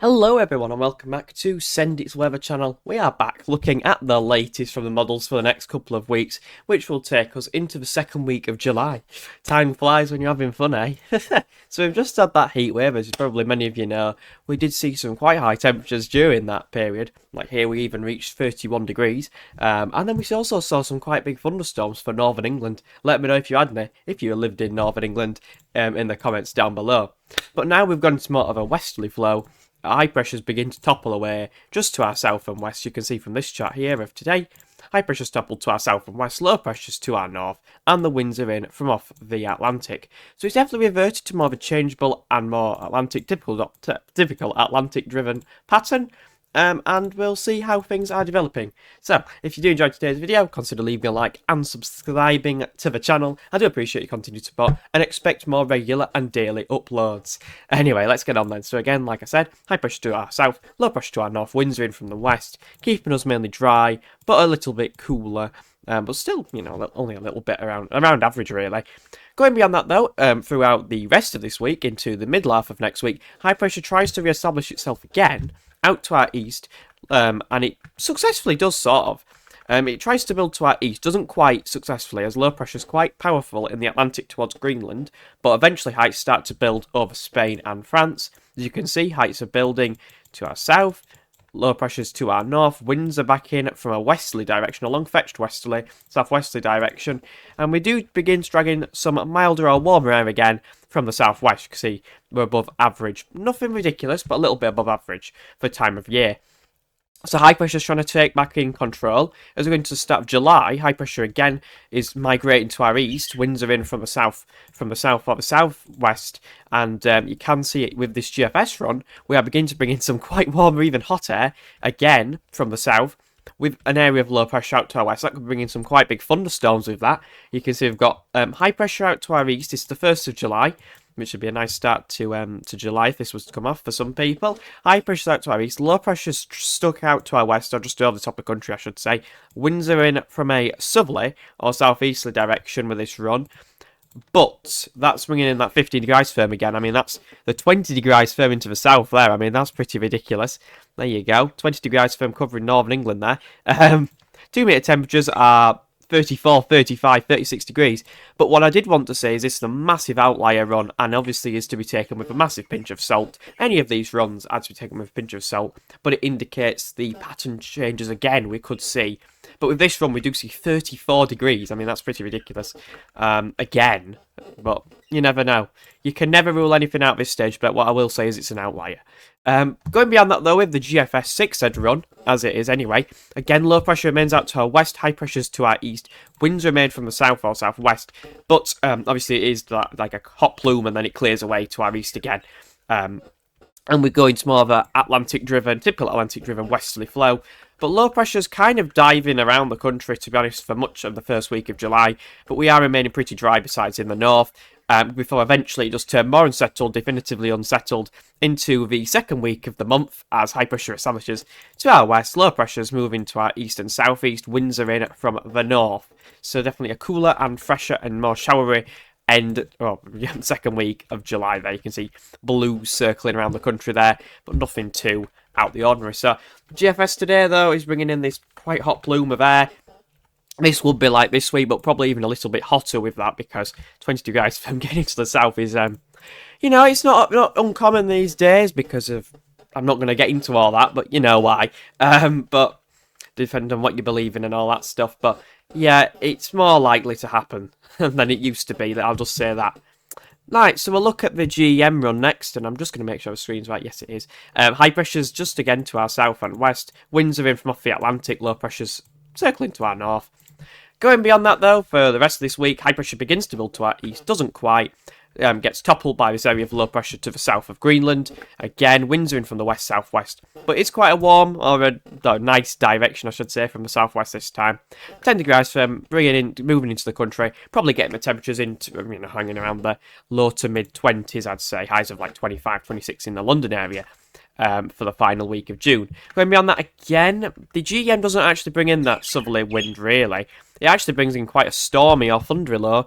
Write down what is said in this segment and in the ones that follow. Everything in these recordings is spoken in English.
Hello everyone and welcome back to Send It's Weather channel. We are back looking at the latest from the models for the next couple of weeks, which will take us into the second week of July. Time flies when you're having fun, eh? So we've just had that heat wave, as probably many of you know. We did see some quite high temperatures during that period. Like here we even reached 31 degrees. And then we also saw some quite big thunderstorms for Northern England. Let me know if you had any, if you lived in Northern England, in the comments down below. But now we've gone to more of a westerly flow. High pressures begin to topple away just to our south and west. You can see from this chart here of today, high pressures toppled to our south and west, low pressures to our north, and the winds are in from off the Atlantic. So it's definitely reverted to more of a changeable and more typical Atlantic driven pattern. And we'll see how things are developing. So, if you do enjoy today's video, consider leaving a like and subscribing to the channel. I do appreciate your continued support and expect more regular and daily uploads. Anyway, let's get on then. So again, like I said, high pressure to our south, low pressure to our north, winds are in from the west, keeping us mainly dry, but a little bit cooler. But still, you know, only a little bit around average, really. Going beyond that, though, throughout the rest of this week into the middle half of next week, high pressure tries to re-establish itself again out to our east, and it successfully does, sort of. It tries to build to our east, doesn't quite successfully, as low pressure is quite powerful in the Atlantic towards Greenland, but eventually heights start to build over Spain and France. As you can see, heights are building to our south, low pressures to our north, winds are back in from a westerly direction, a long-fetched westerly, southwesterly direction, and we do begin dragging some milder or warmer air again from the southwest. You can see we're above average. Nothing ridiculous, but a little bit above average for time of year. So high pressure is trying to take back in control. As we go into the start of July, high pressure again is migrating to our east. Winds are in from the south or the southwest, and you can see it with this GFS run. We are beginning to bring in some quite warm or even hot air again from the south, with an area of low pressure out to our west. That could bring in some quite big thunderstorms with that. You can see we've got high pressure out to our east. It's the 1st of July, which would be a nice start to July if this was to come off for some people. High pressure out to our east, low pressure stuck out to our west, or just over the top of the country, I should say. Winds are in from a southerly or southeasterly direction with this run. But that's bringing in that 15 degrees firm again. I mean, that's the 20 degrees firm into the south there. I mean, that's pretty ridiculous. There you go. 20 degrees firm covering northern England there. 2-metre temperatures are 34, 35, 36 degrees. But what I did want to say is this is a massive outlier run, and obviously is to be taken with a massive pinch of salt. Any of these runs are to be taken with a pinch of salt, but it indicates the pattern changes again we could see. But with this run, we do see 34 degrees. I mean, that's pretty ridiculous. Again, but you never know. You can never rule anything out at this stage, but what I will say is it's an outlier. Going beyond that, though, with the GFS 6 head run, as it is anyway, again, low pressure remains out to our west, high pressures to our east. Winds remain from the south or southwest, but obviously it is like a hot plume, and then it clears away to our east again. And we go into more of a typical Atlantic-driven westerly flow. But low pressure's kind of diving around the country, to be honest, for much of the first week of July. But we are remaining pretty dry, besides in the north, before eventually it does turn more unsettled, definitively unsettled, into the second week of the month, as high pressure establishes to our west, low pressures moving to our east and southeast, winds are in from the north. So definitely a cooler and fresher and more showery second week of July there. You can see blues circling around the country there, but nothing too out the ordinary. So GFS today, though, is bringing in this quite hot plume of air. This would be like this week, but probably even a little bit hotter with that, because 20 degrees from getting to the south is, you know, it's not uncommon these days because of, I'm not going to get into all that, but you know why. But depending on what you believe in and all that stuff. But yeah, it's more likely to happen than it used to be. I'll just say that. Right, so we'll look at the GEM run next, and I'm just going to make sure the screen's right. Yes, it is. High pressures just again to our south and west. Winds are in from off the Atlantic, low pressures circling to our north. Going beyond that, though, for the rest of this week, high pressure begins to build to our east. Doesn't quite. Gets toppled by this area of low pressure to the south of Greenland. Again, winds are in from the west-southwest. But it's quite a warm, or a nice direction, I should say, from the southwest this time. 10 degrees firm, moving into the country. Probably getting the temperatures into, hanging around the low to mid-20s, I'd say. Highs of like 25, 26 in the London area. For the final week of June. Going beyond that again, the GEM doesn't actually bring in that southerly wind, really. It actually brings in quite a stormy or thundery low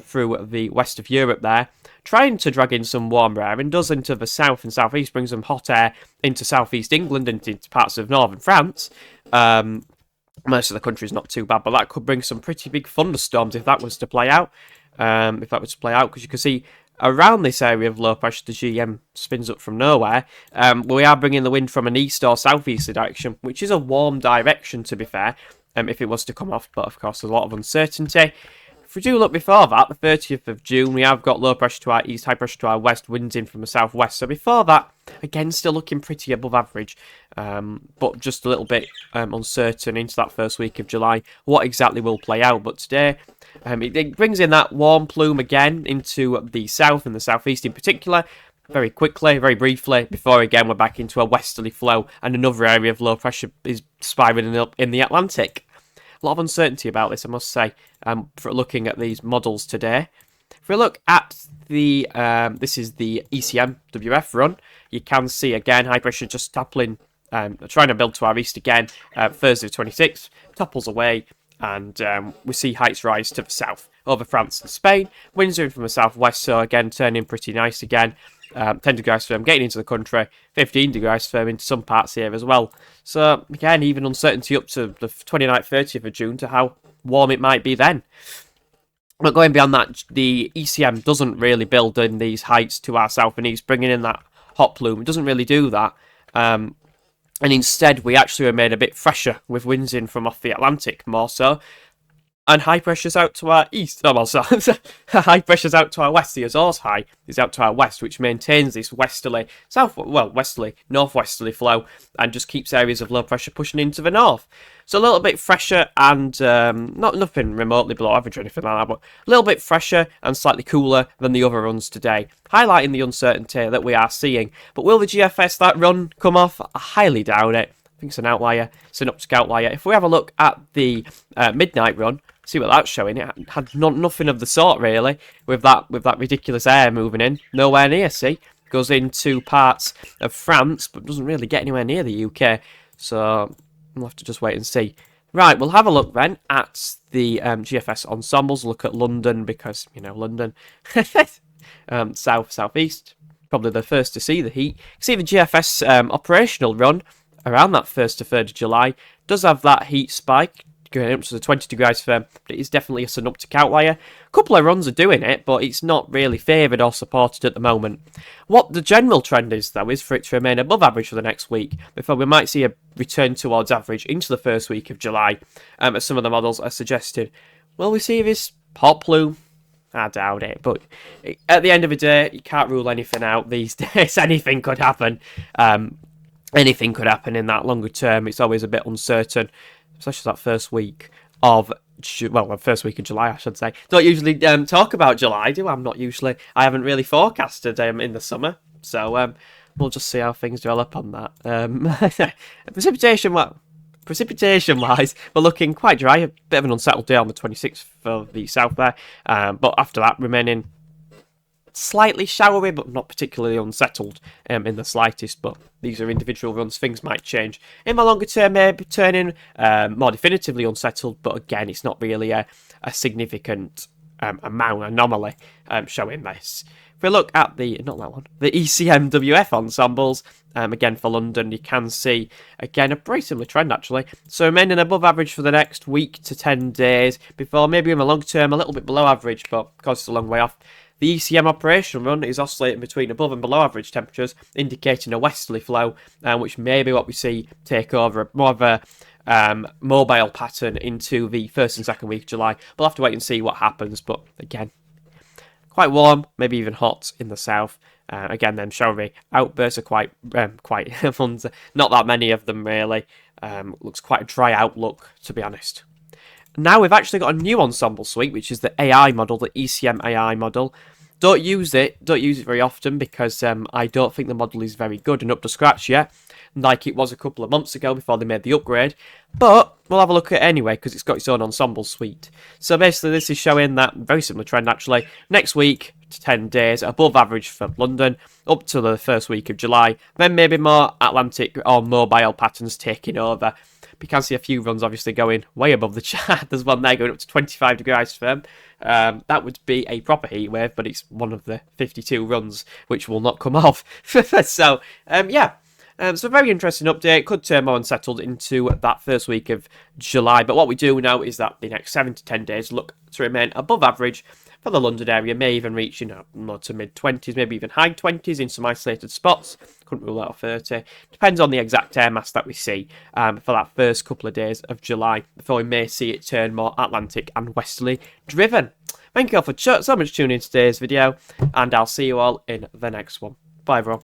through the west of Europe there. trying to drag in some warm air and does into the south and southeast, brings some hot air into southeast England and into parts of northern France. Most of the country is not too bad, but that could bring some pretty big thunderstorms if that was to play out. Because you can see around this area of low pressure, the GM spins up from nowhere. We are bringing the wind from an east or southeasterly direction, which is a warm direction, to be fair, if it was to come off. But of course, there's a lot of uncertainty. If we do look before that, the 30th of June, we have got low pressure to our east, high pressure to our west, winds in from the southwest. So before that, again, still looking pretty above average, but just a little bit uncertain into that first week of July what exactly will play out. But today, it brings in that warm plume again into the south and the southeast in particular, very quickly, very briefly, before again we're back into a westerly flow and another area of low pressure is spiraling up in the Atlantic. A lot of uncertainty about this, I must say, for looking at these models today. If we look at the, this is the ECMWF run, you can see again high pressure just toppling, trying to build to our east again, Thursday the 26th, topples away, and we see heights rise to the south over France and Spain. Winds are in from the southwest, so again turning pretty nice again. 10 degrees firm getting into the country, 15 degrees firm into some parts here as well. So again, even uncertainty up to the 29th, 30th of June to how warm it might be then. But going beyond that, the ECM doesn't really build in these heights to our south and east, bringing in that hot plume. It doesn't really do that. And instead, we actually remain a bit fresher with winds in from off the Atlantic more so. And high pressure's out to our east. Oh, well, so high pressure's out to our west. The Azores high is out to our west, which maintains this westerly, northwesterly flow and just keeps areas of low pressure pushing into the north. So a little bit fresher and nothing remotely below average or anything like that, but a little bit fresher and slightly cooler than the other runs today, highlighting the uncertainty that we are seeing. But will the GFS that run come off? I highly doubt it. I think it's an outlier, synoptic outlier. If we have a look at the midnight run, see what that's showing. It had nothing of the sort really, with that ridiculous air moving in. Nowhere near. See, goes into parts of France, but doesn't really get anywhere near the UK. So we'll have to just wait and see. Right, we'll have a look then at the GFS ensembles. Look at London because London, southeast. Probably the first to see the heat. See the GFS operational run around that 1st to 3rd of July does have that heat spike going up to the 20 degrees firm, but it is definitely a synoptic outlier. A couple of runs are doing it, but it's not really favoured or supported at the moment. What the general trend is, though, is for it to remain above average for the next week, before we might see a return towards average into the first week of July, as some of the models are suggested. Will we see this hot plume? I doubt it, but at the end of the day, you can't rule anything out these days. Anything could happen. Anything could happen in that longer term. It's always a bit uncertain, especially that first week of July, I should say. Don't usually talk about July, do I? I haven't really forecasted in the summer, so we'll just see how things develop on that. Precipitation-wise, we're looking quite dry. A bit of an unsettled day on the 26th for the south there, but after that, remaining slightly showery, but not particularly unsettled in the slightest. But these are individual runs. Things might change in the longer term, maybe turning more definitively unsettled. But again, it's not really a significant anomaly showing this. If we look at the ECMWF ensembles, again for London, you can see again a pretty similar trend actually. So remaining above average for the next week to 10 days, before maybe in the long term a little bit below average, but of course it's a long way off. The ECM operational run is oscillating between above and below average temperatures, indicating a westerly flow, which may be what we see take over more of a mobile pattern into the first and second week of July. We'll have to wait and see what happens, but again, quite warm, maybe even hot in the south. Again, them showery outbursts are quite fun. Not that many of them really. Looks quite a dry outlook, to be honest. Now we've actually got a new ensemble suite, which is the AI model, the ECM AI model. Don't use it very often because I don't think the model is very good and up to scratch yet, like it was a couple of months ago before they made the upgrade. But we'll have a look at it anyway because it's got its own ensemble suite. So basically this is showing that very similar trend actually. Next week to 10 days above average for London up to the first week of July. Then maybe more Atlantic or mobile patterns taking over. You can see a few runs obviously going way above the chart. There's one there going up to 25 degrees firm. That would be a proper heat wave, but it's one of the 52 runs which will not come off. So, yeah. So very interesting update. Could turn more unsettled into that first week of July. But what we do know is that the next 7 to 10 days look to remain above average for the London area. May even reach, low to mid-20s, maybe even high 20s in some isolated spots. Couldn't rule out 30. Depends on the exact air mass that we see for that first couple of days of July, before we may see it turn more Atlantic and westerly driven. Thank you all for so much tuning in today's video, and I'll see you all in the next one. Bye, everyone.